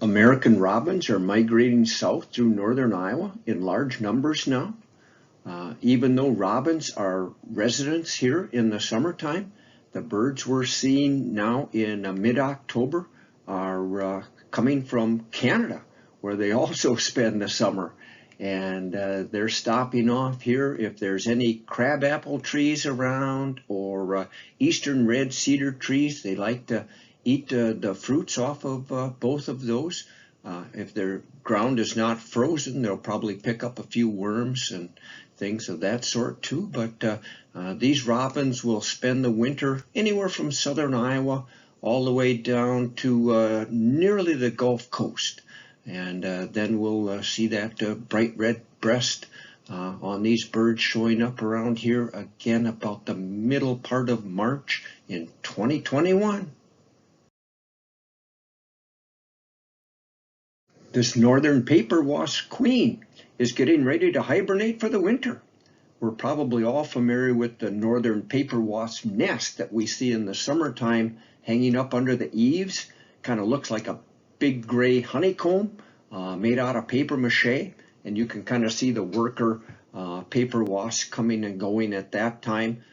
American robins are migrating south through northern Iowa in large numbers now. Even though robins are residents here in the summertime, the birds we're seeing now in mid-October are coming from Canada, where they also spend the summer. And they're stopping off here if there's any crabapple trees around or eastern red cedar trees. They like to eat the fruits off of both of those. If their ground is not frozen, they'll probably pick up a few worms and things of that sort too. But these robins will spend the winter anywhere from southern Iowa all the way down to nearly the Gulf Coast. And then we'll see that bright red breast on these birds showing up around here again about the middle part of March in 2021. This northern paper wasp queen is getting ready to hibernate for the winter. We're probably all familiar with the northern paper wasp nest that we see in the summertime hanging up under the eaves. Kind of looks like a big gray honeycomb made out of paper mache, and you can kind of see the worker paper wasps coming and going at that time.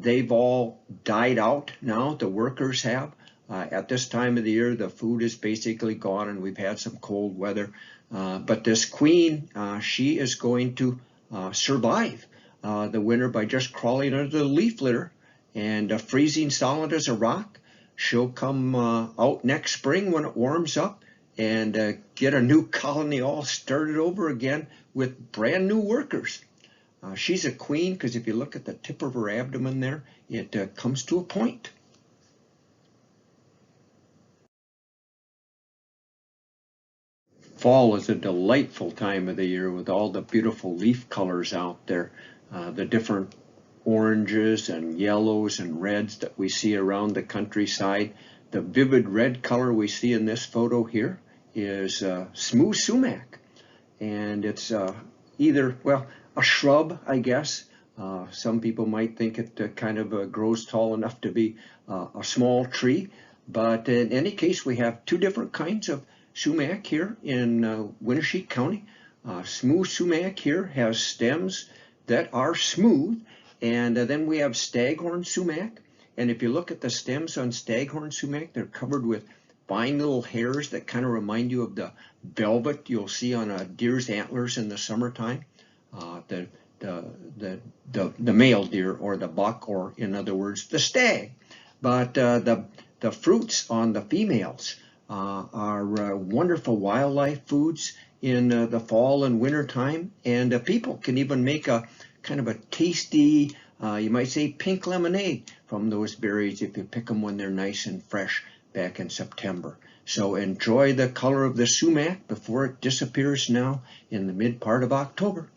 They've all died out now, the workers have. At this time of the year, the food is basically gone and we've had some cold weather. But this queen, she is going to survive the winter by just crawling under the leaf litter and freezing solid as a rock. She'll come out next spring when it warms up and get a new colony all started over again with brand new workers. She's a queen because if you look at the tip of her abdomen there, it comes to a point. Fall is a delightful time of the year with all the beautiful leaf colors out there, the different oranges and yellows and reds that we see around the countryside. The vivid red color we see in this photo here is smooth sumac, and it's either, well, a shrub, I guess. Some people might think it kind of grows tall enough to be a small tree, but in any case, we have two different kinds of sumac here in Winneshiek County. Smooth sumac here has stems that are smooth, and then we have staghorn sumac. And if you look at the stems on staghorn sumac, they're covered with fine little hairs that kind of remind you of the velvet you'll see on a deer's antlers in the summertime. The male deer, or the buck, or in other words, the stag. But the fruits on the females are wonderful wildlife foods in the fall and winter time, and people can even make a kind of a tasty, you might say, pink lemonade from those berries if you pick them when they're nice and fresh back in September. So enjoy the color of the sumac before it disappears now in the mid part of October.